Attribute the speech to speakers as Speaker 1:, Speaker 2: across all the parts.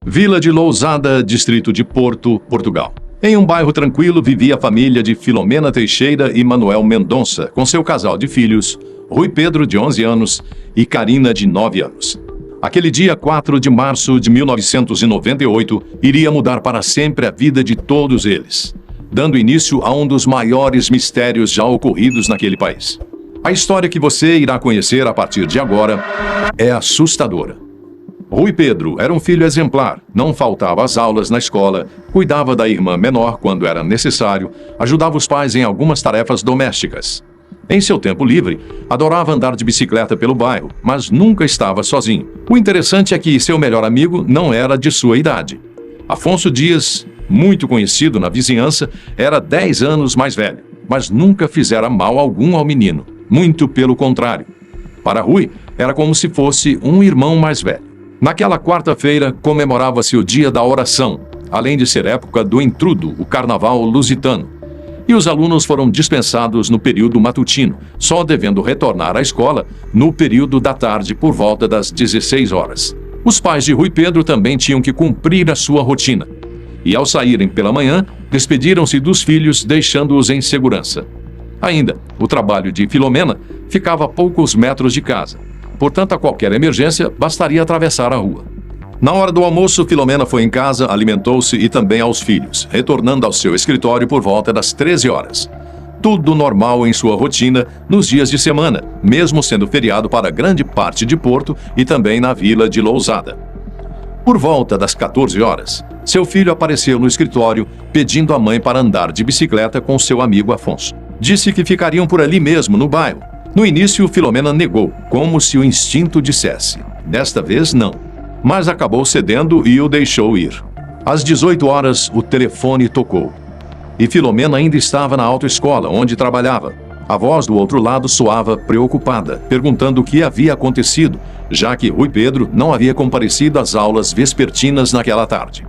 Speaker 1: Vila de Lousada, distrito de Porto, Portugal. Em um bairro tranquilo vivia a família de Filomena Teixeira e Manuel Mendonça, com seu casal de filhos, Rui Pedro, de 11 anos, e Karina, de 9 anos. Aquele dia 4 de março de 1998 iria mudar para sempre a vida de todos eles, dando início a um dos maiores mistérios já ocorridos naquele país. A história que você irá conhecer a partir de agora é assustadora. Rui Pedro era um filho exemplar, não faltava às aulas na escola, cuidava da irmã menor quando era necessário, ajudava os pais em algumas tarefas domésticas. Em seu tempo livre, adorava andar de bicicleta pelo bairro, mas nunca estava sozinho. O interessante é que seu melhor amigo não era de sua idade. Afonso Dias, muito conhecido na vizinhança, era 10 anos mais velho, mas nunca fizera mal algum ao menino, muito pelo contrário. Para Rui, era como se fosse um irmão mais velho. Naquela quarta-feira, comemorava-se o dia da oração, além de ser época do intrudo, o carnaval lusitano. E os alunos foram dispensados no período matutino, só devendo retornar à escola no período da tarde por volta das 16 horas. Os pais de Rui Pedro também tinham que cumprir a sua rotina. E ao saírem pela manhã, despediram-se dos filhos, deixando-os em segurança. Ainda, o trabalho de Filomena ficava a poucos metros de casa. Portanto, a qualquer emergência, bastaria atravessar a rua. Na hora do almoço, Filomena foi em casa, alimentou-se e também aos filhos, retornando ao seu escritório por volta das 13 horas. Tudo normal em sua rotina nos dias de semana, mesmo sendo feriado para grande parte de Porto e também na Vila de Lousada. Por volta das 14 horas, seu filho apareceu no escritório pedindo à mãe para andar de bicicleta com seu amigo Afonso. Disse que ficariam por ali mesmo, no bairro. No início, Filomena negou, como se o instinto dissesse. Desta vez, não. Mas acabou cedendo e o deixou ir. Às 18 horas, o telefone tocou. E Filomena ainda estava na autoescola, onde trabalhava. A voz do outro lado soava preocupada, perguntando o que havia acontecido, já que Rui Pedro não havia comparecido às aulas vespertinas naquela tarde.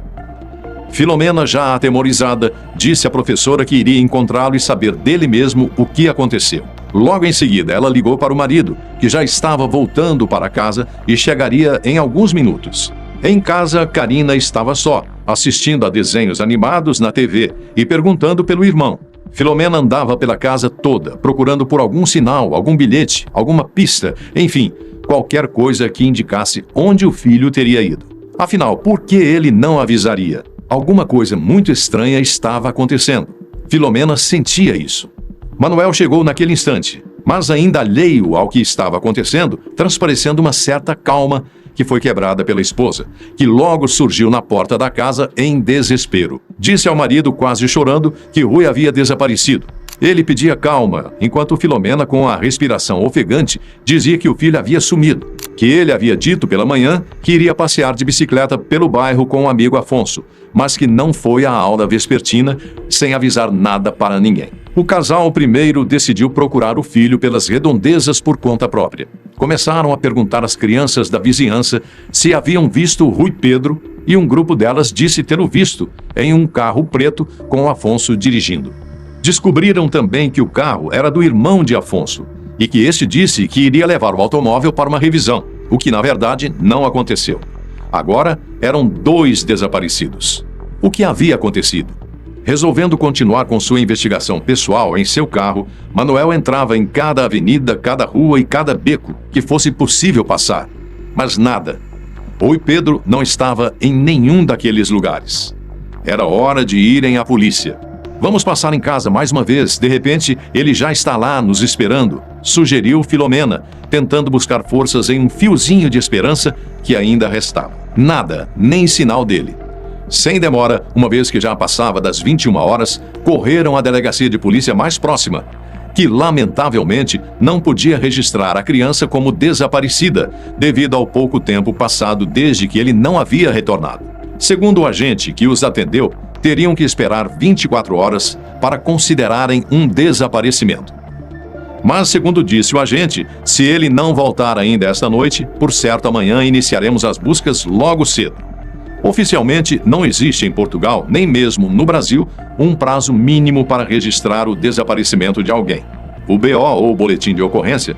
Speaker 1: Filomena, já atemorizada, disse à professora que iria encontrá-lo e saber dele mesmo o que aconteceu. Logo em seguida, ela ligou para o marido, que já estava voltando para casa e chegaria em alguns minutos. Em casa, Karina estava só, assistindo a desenhos animados na TV e perguntando pelo irmão. Filomena andava pela casa toda, procurando por algum sinal, algum bilhete, alguma pista, enfim, qualquer coisa que indicasse onde o filho teria ido. Afinal, por que ele não avisaria? Alguma coisa muito estranha estava acontecendo. Filomena sentia isso. Manuel chegou naquele instante, mas ainda alheio ao que estava acontecendo, transparecendo uma certa calma que foi quebrada pela esposa, que logo surgiu na porta da casa em desespero. Disse ao marido, quase chorando, que Rui havia desaparecido. Ele pedia calma, enquanto Filomena, com a respiração ofegante, dizia que o filho havia sumido, que ele havia dito pela manhã que iria passear de bicicleta pelo bairro com o amigo Afonso, mas que não foi à aula vespertina sem avisar nada para ninguém. O casal primeiro decidiu procurar o filho pelas redondezas por conta própria. Começaram a perguntar às crianças da vizinhança se haviam visto Rui Pedro e um grupo delas disse ter o visto em um carro preto com Afonso dirigindo. Descobriram também que o carro era do irmão de Afonso e que este disse que iria levar o automóvel para uma revisão, o que na verdade não aconteceu. Agora eram 2 desaparecidos. O que havia acontecido? Resolvendo continuar com sua investigação pessoal em seu carro, Manuel entrava em cada avenida, cada rua e cada beco que fosse possível passar. Mas nada. Rui Pedro não estava em nenhum daqueles lugares. Era hora de irem à polícia. Vamos passar em casa mais uma vez, de repente ele já está lá nos esperando, sugeriu Filomena, tentando buscar forças em um fiozinho de esperança que ainda restava. Nada, nem sinal dele. Sem demora, uma vez que já passava das 21 horas, correram à delegacia de polícia mais próxima, que lamentavelmente não podia registrar a criança como desaparecida, devido ao pouco tempo passado desde que ele não havia retornado. Segundo o agente que os atendeu, teriam que esperar 24 horas para considerarem um desaparecimento. Mas, segundo disse o agente, se ele não voltar ainda esta noite, por certo amanhã iniciaremos as buscas logo cedo. Oficialmente, não existe em Portugal, nem mesmo no Brasil, um prazo mínimo para registrar o desaparecimento de alguém. O BO, ou boletim de ocorrência,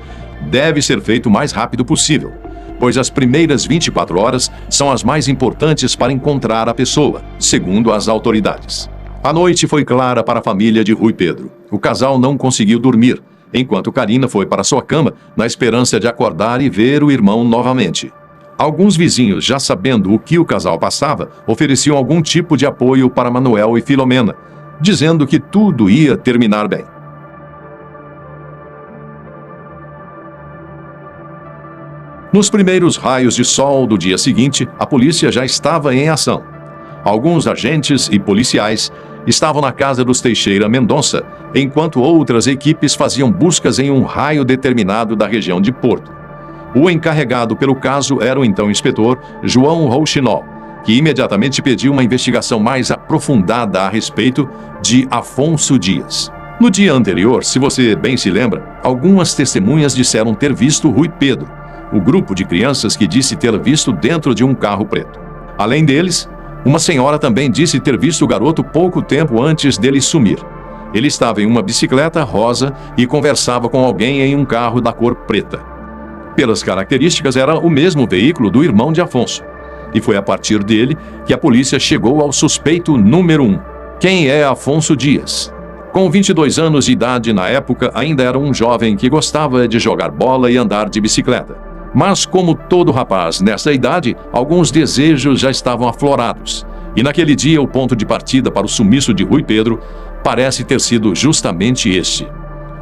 Speaker 1: deve ser feito o mais rápido possível. pois as primeiras 24 horas são as mais importantes para encontrar a pessoa, segundo as autoridades. A noite foi clara para a família de Rui Pedro. O casal não conseguiu dormir, enquanto Karina foi para sua cama na esperança de acordar e ver o irmão novamente. Alguns vizinhos, já sabendo o que o casal passava, ofereciam algum tipo de apoio para Manuel e Filomena, dizendo que tudo ia terminar bem. Nos primeiros raios de sol do dia seguinte, a polícia já estava em ação. Alguns agentes e policiais estavam na casa dos Teixeira Mendonça, enquanto outras equipes faziam buscas em um raio determinado da região de Porto. O encarregado pelo caso era o então inspetor João Rouxinol, que imediatamente pediu uma investigação mais aprofundada a respeito de Afonso Dias. No dia anterior, se você bem se lembra, algumas testemunhas disseram ter visto Rui Pedro, o grupo de crianças que disse ter visto dentro de um carro preto. Além deles, uma senhora também disse ter visto o garoto pouco tempo antes dele sumir. Ele estava em uma bicicleta rosa e conversava com alguém em um carro da cor preta. Pelas características, era o mesmo veículo do irmão de Afonso. E foi a partir dele que a polícia chegou ao suspeito número 1. Quem é Afonso Dias? Com 22 anos de idade na época, ainda era um jovem que gostava de jogar bola e andar de bicicleta. Mas, como todo rapaz nessa idade, alguns desejos já estavam aflorados. E naquele dia, o ponto de partida para o sumiço de Rui Pedro parece ter sido justamente este: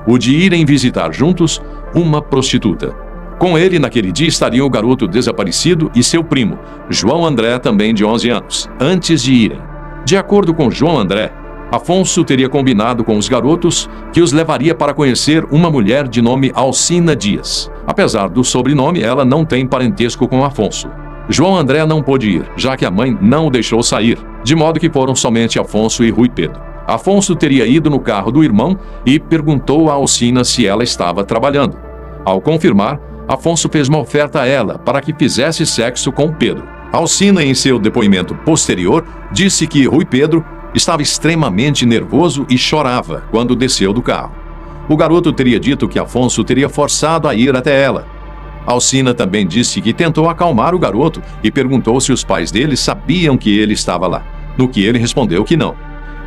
Speaker 1: o de irem visitar juntos uma prostituta. Com ele, naquele dia, estariam o garoto desaparecido e seu primo, João André, também de 11 anos, antes de irem. De acordo com João André, Afonso teria combinado com os garotos que os levaria para conhecer uma mulher de nome Alcina Dias. Apesar do sobrenome, ela não tem parentesco com Afonso. João André não pôde ir, já que a mãe não o deixou sair, de modo que foram somente Afonso e Rui Pedro. Afonso teria ido no carro do irmão e perguntou a Alcina se ela estava trabalhando. Ao confirmar, Afonso fez uma oferta a ela para que fizesse sexo com Pedro. Alcina, em seu depoimento posterior, disse que Rui Pedro estava extremamente nervoso e chorava quando desceu do carro. O garoto teria dito que Afonso teria forçado a ir até ela. Alcina também disse que tentou acalmar o garoto e perguntou se os pais dele sabiam que ele estava lá, no que ele respondeu que não.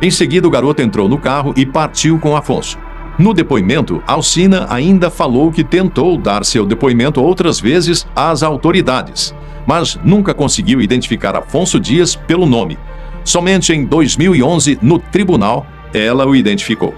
Speaker 1: Em seguida, o garoto entrou no carro e partiu com Afonso. No depoimento, Alcina ainda falou que tentou dar seu depoimento outras vezes às autoridades, mas nunca conseguiu identificar Afonso Dias pelo nome. Somente em 2011, no tribunal, ela o identificou.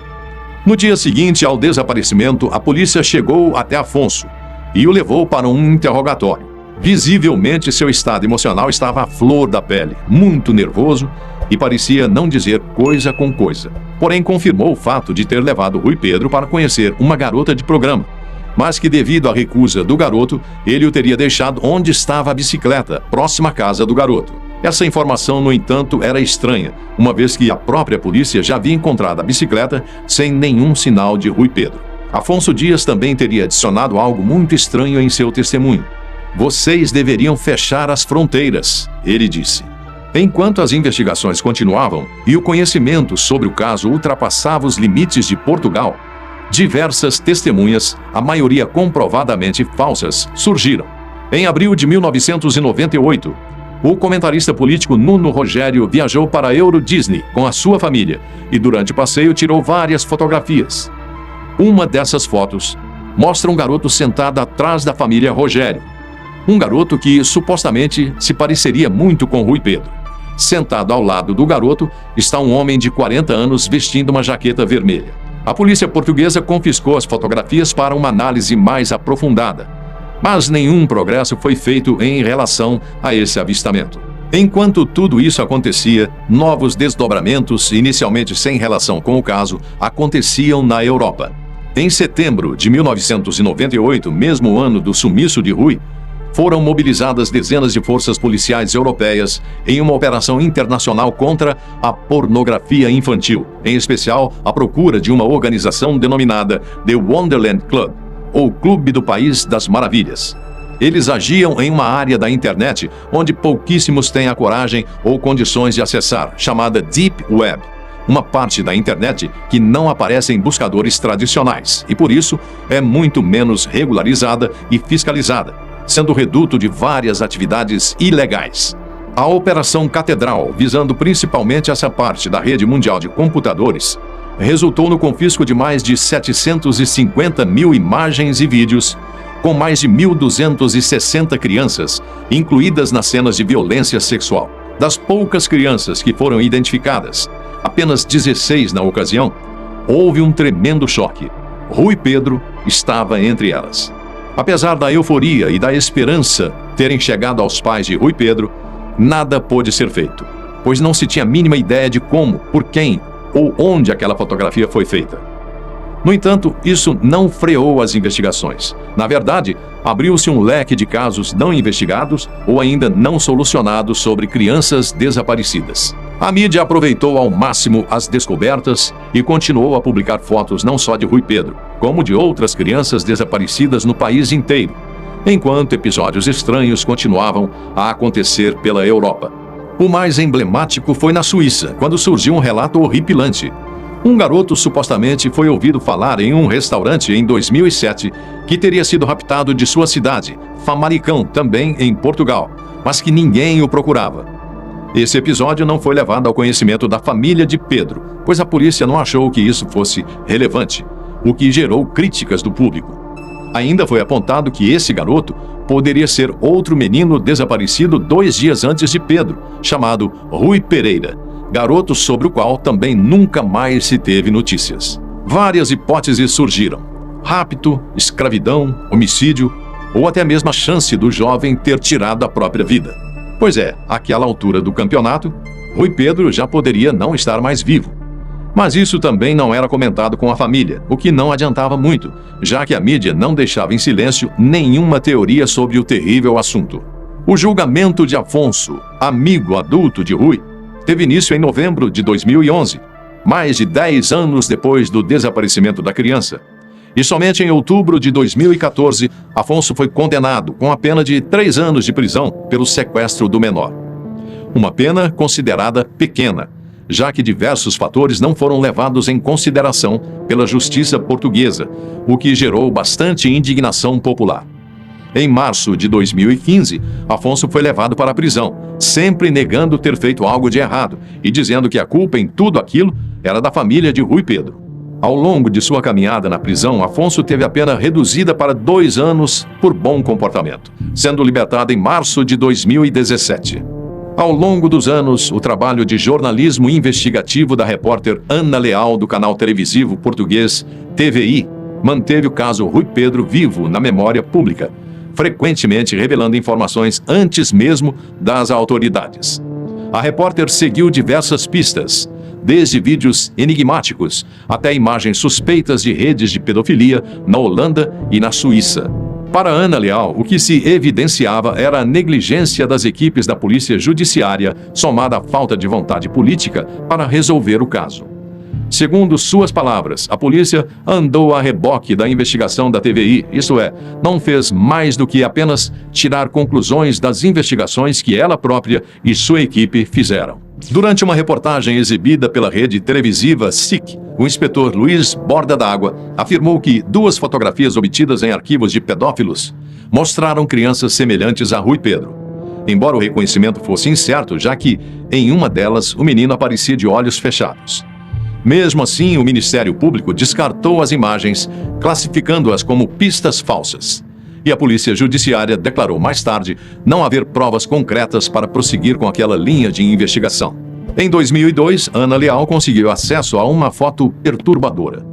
Speaker 1: No dia seguinte ao desaparecimento, a polícia chegou até Afonso e o levou para um interrogatório. Visivelmente, seu estado emocional estava à flor da pele, muito nervoso e parecia não dizer coisa com coisa. Porém, confirmou o fato de ter levado Rui Pedro para conhecer uma garota de programa, mas que devido à recusa do garoto, ele o teria deixado onde estava a bicicleta, próxima à casa do garoto. Essa informação, no entanto, era estranha, uma vez que a própria polícia já havia encontrado a bicicleta sem nenhum sinal de Rui Pedro. Afonso Dias também teria adicionado algo muito estranho em seu testemunho. "Vocês deveriam fechar as fronteiras", ele disse. Enquanto as investigações continuavam e o conhecimento sobre o caso ultrapassava os limites de Portugal, diversas testemunhas, a maioria comprovadamente falsas, surgiram. Em abril de 1998, o comentarista político Nuno Rogério viajou para a Euro Disney com a sua família e durante o passeio tirou várias fotografias. Uma dessas fotos mostra um garoto sentado atrás da família Rogério. Um garoto que supostamente se pareceria muito com Rui Pedro. Sentado ao lado do garoto está um homem de 40 anos vestindo uma jaqueta vermelha. A polícia portuguesa confiscou as fotografias para uma análise mais aprofundada. Mas nenhum progresso foi feito em relação a esse avistamento. Enquanto tudo isso acontecia, novos desdobramentos, inicialmente sem relação com o caso, aconteciam na Europa. Em setembro de 1998, mesmo ano do sumiço de Rui, foram mobilizadas dezenas de forças policiais europeias em uma operação internacional contra a pornografia infantil, em especial à procura de uma organização denominada The Wonderland Club, ou Clube do País das Maravilhas. Eles agiam em uma área da internet onde pouquíssimos têm a coragem ou condições de acessar, chamada Deep Web, uma parte da internet que não aparece em buscadores tradicionais e, por isso, é muito menos regularizada e fiscalizada. sendo reduto de várias atividades ilegais. A Operação Catedral, visando principalmente essa parte da rede mundial de computadores, resultou no confisco de mais de 750 mil imagens e vídeos, com mais de 1.260 crianças incluídas nas cenas de violência sexual. Das poucas crianças que foram identificadas, apenas 16 na ocasião, houve um tremendo choque. Rui Pedro estava entre elas. Apesar da euforia e da esperança terem chegado aos pais de Rui Pedro, nada pôde ser feito, pois não se tinha a mínima ideia de como, por quem ou onde aquela fotografia foi feita. No entanto, isso não freou as investigações. Na verdade, abriu-se um leque de casos não investigados ou ainda não solucionados sobre crianças desaparecidas. A mídia aproveitou ao máximo as descobertas e continuou a publicar fotos não só de Rui Pedro, como de outras crianças desaparecidas no país inteiro, enquanto episódios estranhos continuavam a acontecer pela Europa. O mais emblemático foi na Suíça, quando surgiu um relato horripilante. Um garoto supostamente foi ouvido falar em um restaurante em 2007 que teria sido raptado de sua cidade, Famalicão, também em Portugal, mas que ninguém o procurava. Esse episódio não foi levado ao conhecimento da família de Pedro, pois a polícia não achou que isso fosse relevante, o que gerou críticas do público. Ainda foi apontado que esse garoto poderia ser outro menino desaparecido 2 dias antes de Pedro, chamado Rui Pereira, garoto sobre o qual também nunca mais se teve notícias. Várias hipóteses surgiram: rapto, escravidão, homicídio ou até mesmo a chance do jovem ter tirado a própria vida. Pois é, àquela altura do campeonato, Rui Pedro já poderia não estar mais vivo. Mas isso também não era comentado com a família, o que não adiantava muito, já que a mídia não deixava em silêncio nenhuma teoria sobre o terrível assunto. O julgamento de Afonso, amigo adulto de Rui, teve início em novembro de 2011, mais de 10 anos depois do desaparecimento da criança. E somente em outubro de 2014, Afonso foi condenado com a pena de 3 anos de prisão pelo sequestro do menor. Uma pena considerada pequena, já que diversos fatores não foram levados em consideração pela justiça portuguesa, o que gerou bastante indignação popular. Em março de 2015, Afonso foi levado para a prisão, sempre negando ter feito algo de errado e dizendo que a culpa em tudo aquilo era da família de Rui Pedro. Ao longo de sua caminhada na prisão, Afonso teve a pena reduzida para 2 anos por bom comportamento, sendo libertado em março de 2017. Ao longo dos anos, o trabalho de jornalismo investigativo da repórter Ana Leal, do canal televisivo português TVI, manteve o caso Rui Pedro vivo na memória pública, frequentemente revelando informações antes mesmo das autoridades. A repórter seguiu diversas pistas, desde vídeos enigmáticos até imagens suspeitas de redes de pedofilia na Holanda e na Suíça. Para Ana Leal, o que se evidenciava era a negligência das equipes da polícia judiciária, somada à falta de vontade política para resolver o caso. Segundo suas palavras, a polícia andou a reboque da investigação da TVI, isto é, não fez mais do que apenas tirar conclusões das investigações que ela própria e sua equipe fizeram. Durante uma reportagem exibida pela rede televisiva SIC, o inspetor Luiz Borda d'Água afirmou que 2 fotografias obtidas em arquivos de pedófilos mostraram crianças semelhantes a Rui Pedro. Embora o reconhecimento fosse incerto, já que, em uma delas, o menino aparecia de olhos fechados. Mesmo assim, o Ministério Público descartou as imagens, classificando-as como pistas falsas. E a Polícia Judiciária declarou mais tarde não haver provas concretas para prosseguir com aquela linha de investigação. Em 2002, Ana Leal conseguiu acesso a uma foto perturbadora.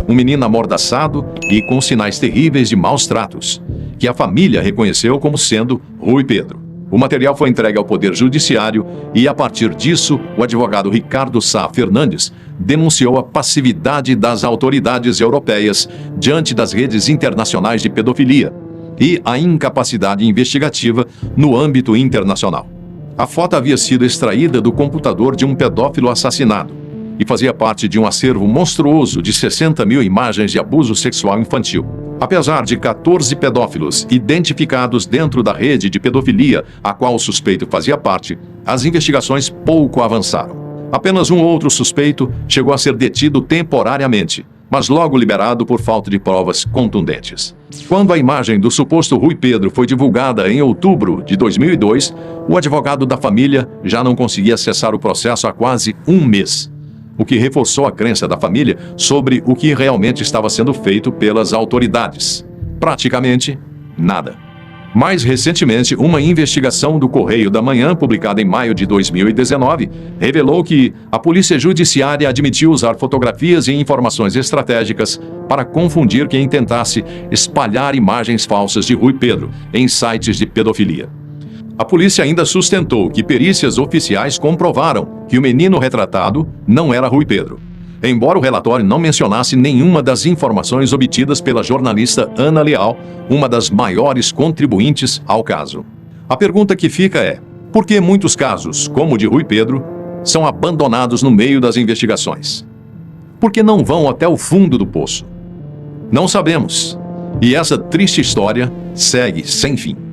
Speaker 1: Um menino amordaçado e com sinais terríveis de maus tratos, que a família reconheceu como sendo Rui Pedro. O material foi entregue ao Poder Judiciário e, a partir disso, o advogado Ricardo Sá Fernandes denunciou a passividade das autoridades europeias diante das redes internacionais de pedofilia e a incapacidade investigativa no âmbito internacional. A foto havia sido extraída do computador de um pedófilo assassinado e fazia parte de um acervo monstruoso de 60 mil imagens de abuso sexual infantil. Apesar de 14 pedófilos identificados dentro da rede de pedofilia a qual o suspeito fazia parte, as investigações pouco avançaram. Apenas um outro suspeito chegou a ser detido temporariamente, mas logo liberado por falta de provas contundentes. Quando a imagem do suposto Rui Pedro foi divulgada em outubro de 2002, o advogado da família já não conseguia acessar o processo há quase um mês, o que reforçou a crença da família sobre o que realmente estava sendo feito pelas autoridades. Praticamente nada. Mais recentemente, uma investigação do Correio da Manhã, publicada em maio de 2019, revelou que a Polícia Judiciária admitiu usar fotografias e informações estratégicas para confundir quem tentasse espalhar imagens falsas de Rui Pedro em sites de pedofilia. A polícia ainda sustentou que perícias oficiais comprovaram que o menino retratado não era Rui Pedro, embora o relatório não mencionasse nenhuma das informações obtidas pela jornalista Ana Leal, uma das maiores contribuintes ao caso. A pergunta que fica é: por que muitos casos, como o de Rui Pedro, são abandonados no meio das investigações? Por que não vão até o fundo do poço? Não sabemos. E essa triste história segue sem fim.